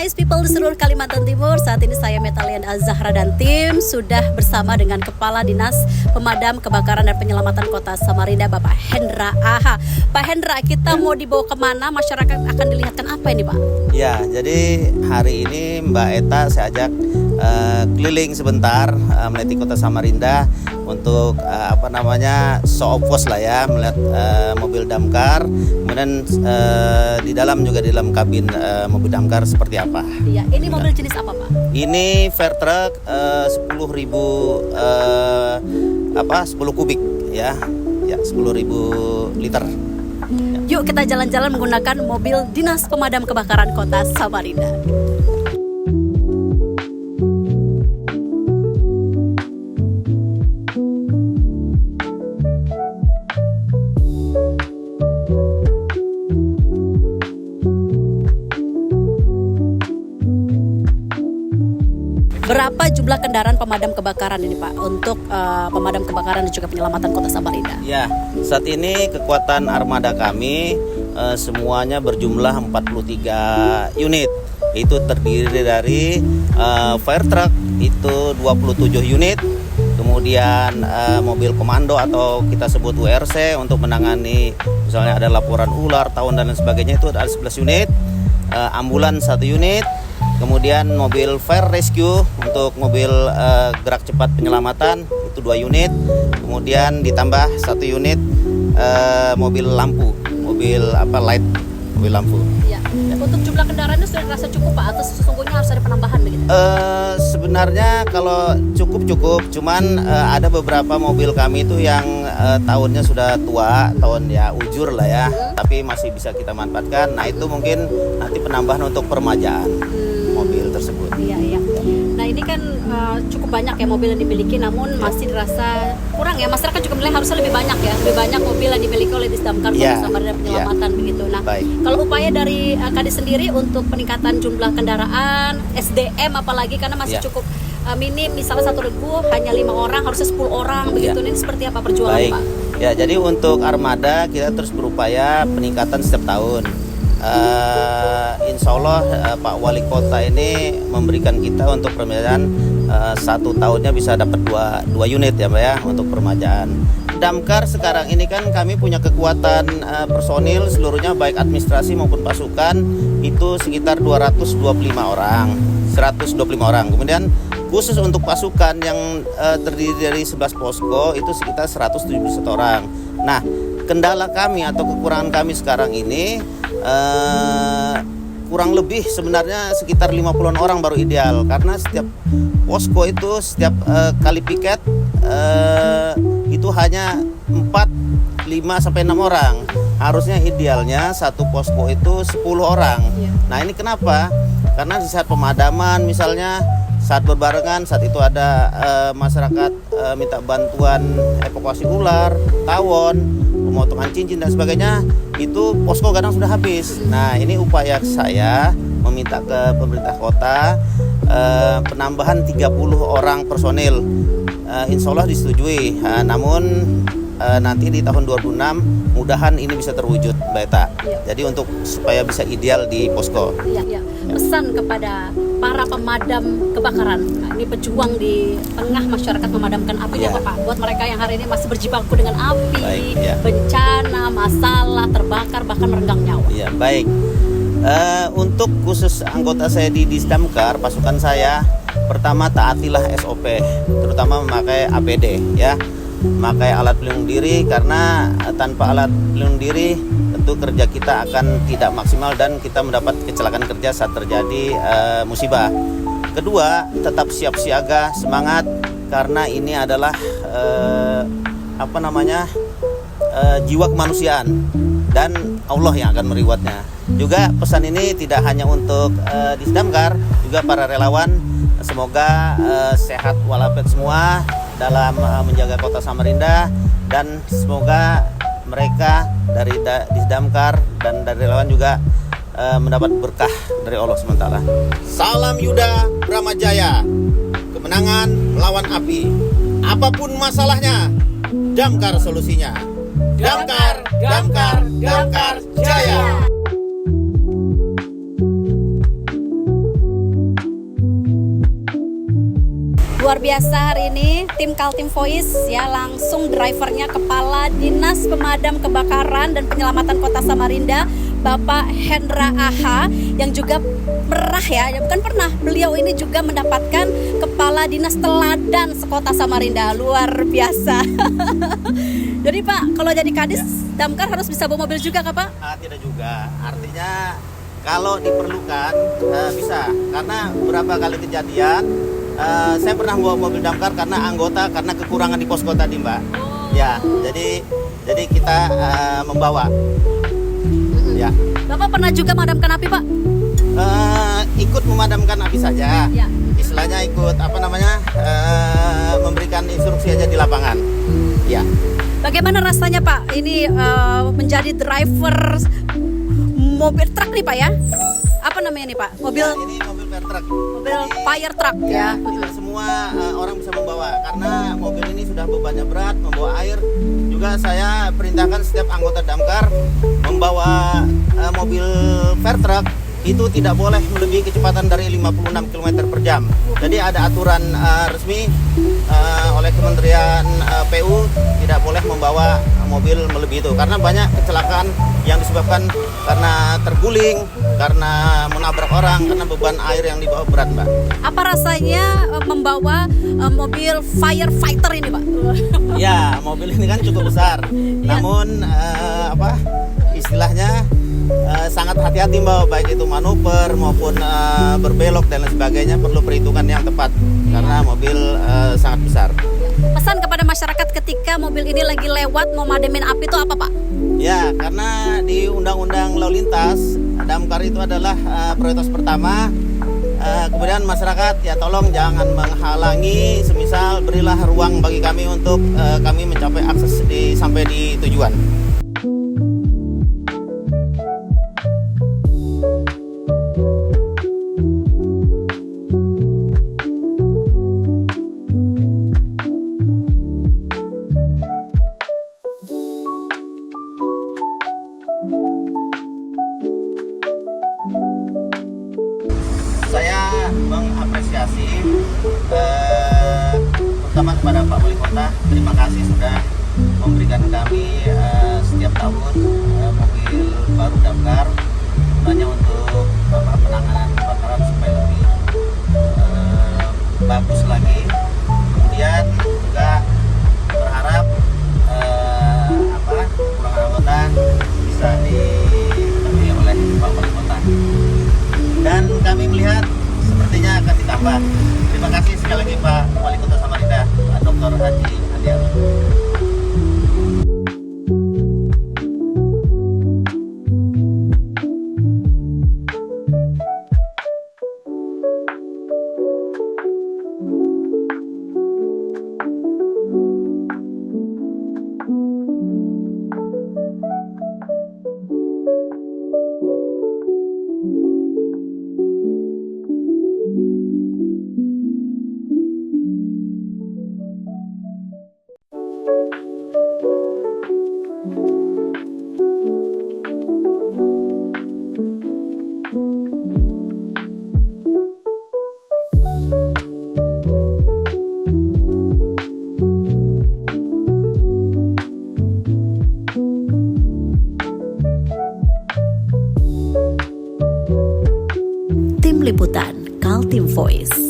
nice people di seluruh Kalimantan Timur. Saat ini saya Metalian Azahra dan tim sudah bersama dengan Kepala Dinas Pemadam Kebakaran dan Penyelamatan Kota Samarinda, Bapak Hendra Aha. Pak Hendra, kita mau dibawa kemana? Masyarakat akan dilihatkan apa ini, Pak? Ya, jadi hari ini Mbak Eta saya ajak keliling sebentar melewati Kota Samarinda untuk show of force lah ya, melihat mobil damkar. Kemudian di dalam juga di dalam kabin mobil damkar seperti apa. Iya, ini mobil jenis apa, Pak? Ini fire truck 10.000 10 kubik ya. Ya, 10.000 liter. Yuk kita jalan-jalan menggunakan mobil Dinas Pemadam Kebakaran Kota Samarinda. Berapa jumlah kendaraan pemadam kebakaran ini, Pak, untuk pemadam kebakaran dan juga penyelamatan Kota Samarinda? Ya, saat ini kekuatan armada kami semuanya berjumlah 43 unit. Itu terdiri dari fire truck itu 27 unit, kemudian mobil komando atau kita sebut WRC untuk menangani misalnya ada laporan ular, tawon dan lain sebagainya, itu ada 11 unit, ambulans 1 unit. Kemudian mobil fire rescue untuk mobil gerak cepat penyelamatan itu 2 unit. Kemudian ditambah 1 unit mobil lampu, mobil lampu. Ya. Untuk jumlah kendaraannya sudah terasa cukup, Pak, atau sesungguhnya harus ada penambahan begitu? Sebenarnya kalau cukup, cuman ada beberapa mobil kami itu yang tahunnya sudah tua, tahun ya ujur lah ya, tapi masih bisa kita manfaatkan. Nah itu mungkin nanti penambahan untuk permajaan mobil tersebut. Iya. Nah ini kan cukup banyak ya mobil yang dimiliki, namun masih dirasa kurang ya. Masyarakat juga menilai harusnya lebih banyak ya, lebih banyak mobil yang dimiliki oleh Disdamkar Kota Samarinda penyelamatan begitu. Nah, kalau upaya dari Kadis sendiri untuk peningkatan jumlah kendaraan, SDM apalagi karena masih cukup minim, misalnya 1 regu hanya 5 orang, harusnya 10 orang begitu. Ini seperti apa perjuangan, Pak? Ya, jadi untuk armada kita terus berupaya peningkatan setiap tahun. Insya Allah Pak Wali Kota ini memberikan kita untuk permajaan 1 tahunnya bisa dapat 2 unit ya Mbak ya untuk permajaan. Damkar sekarang ini kan kami punya kekuatan personil seluruhnya baik administrasi maupun pasukan itu sekitar 125 orang. Kemudian khusus untuk pasukan yang terdiri dari 11 posko itu sekitar 171 orang. Nah, kendala kami atau kekurangan kami sekarang ini kurang lebih sebenarnya sekitar 50-an orang baru ideal, karena setiap posko itu setiap kali piket itu hanya 4, 5 sampai 6 orang. Harusnya idealnya satu posko itu 10 orang. Nah ini kenapa? Karena di saat pemadaman misalnya saat berbarengan, saat itu ada masyarakat minta bantuan evakuasi ular, tawon, pemotongan cincin dan sebagainya, itu posko kadang sudah habis. Nah ini upaya saya meminta ke pemerintah kota penambahan 30 orang personil. Insya Allah disetujui. Namun nanti di tahun 2026 mudahan ini bisa terwujud, Mbak Eta. Jadi untuk supaya bisa ideal di posko. Pesan kepada para pemadam kebakaran, ini pejuang di tengah masyarakat memadamkan api apa, Pak? Buat mereka yang hari ini masih berjibaku dengan api, bencana, masalah, terbakar, bahkan merenggang nyawa. Iya, baik. Untuk khusus anggota saya di Disdamkar, pasukan saya, pertama taatilah SOP, terutama memakai APD ya. Memakai alat pelindung diri, karena tanpa alat pelindung diri tentu kerja kita akan tidak maksimal dan kita mendapat kecelakaan kerja saat terjadi musibah. Kedua, tetap siap siaga, semangat, karena ini adalah jiwa kemanusiaan dan Allah yang akan merewardnya. Juga pesan ini tidak hanya untuk Disdamkar, juga para relawan, semoga sehat walafiat semua dalam menjaga Kota Samarinda, dan semoga mereka dari Disdamkar dan dari relawan juga mendapat berkah dari Allah SWT. Salam Yuda Bramajaya, kemenangan melawan api. Apapun masalahnya, Damkar solusinya. Damkar Jaya. luar biasa hari ini tim Kaltim Voice ya, langsung drivernya Kepala Dinas Pemadam Kebakaran dan Penyelamatan Kota Samarinda, Bapak Hendra Aha, yang juga beliau ini juga mendapatkan Kepala Dinas Teladan Sekota Samarinda, luar biasa. Jadi Pak, kalau jadi kadis damkar harus bisa bawa mobil juga Kak Pak? Tidak juga, artinya kalau diperlukan bisa, karena beberapa kali kejadian saya pernah bawa mobil damkar karena kekurangan di posko tadi Mbak. Ya, jadi kita membawa. Ya. Bapak pernah juga memadamkan api Pak? Ikut memadamkan api saja. Ya. Istilahnya ikut memberikan instruksi aja di lapangan. Ya. Bagaimana rasanya Pak? Ini menjadi driver mobil truk nih Pak ya? Apa namanya nih Pak? Mobil? Ya, ini mobil fire truck. Mobil fire truck ya. Tidak semua orang bisa membawa karena mobil ini sudah bebannya berat, membawa air. Juga saya perintahkan setiap anggota damkar membawa mobil fire truck itu tidak boleh melebihi kecepatan dari 56 km per jam. Jadi ada aturan resmi oleh Kementerian PU tidak boleh membawa mobil melebihi itu, karena banyak kecelakaan yang disebabkan karena terguling, karena menabrak orang, karena beban air yang dibawa berat Mbak. Apa rasanya membawa mobil firefighter ini Pak? Ya, mobil ini kan cukup besar, namun istilahnya sangat hati-hati Mbak, baik itu manuver maupun berbelok dan lain sebagainya perlu perhitungan yang tepat karena mobil sangat besar. Pesan kepada masyarakat ketika mobil ini lagi lewat mau madamin api itu apa Pak? Ya, karena di Undang-Undang Lalu Lintas damkar itu adalah prioritas pertama. Kemudian masyarakat ya tolong jangan menghalangi, semisal berilah ruang bagi kami untuk kami mencapai akses sampai di tujuan. Saya mengapresiasi terutama kepada Pak Wali Kota, terima kasih sudah memberikan kami setiap tahun mobil baru damkar gunanya untuk penanganan kebakaran supaya lebih bagus lagi. Kemudian juga berharap kekurangan anggota bisa dipenuhi oleh Pak Wali Kota. Dan kami melihat sepertinya akan ditambah. Terima kasih sekali lagi Pak Wali Kota Samarinda, Pak Dr. Haji Adian. Tim Liputan Kaltim Voice.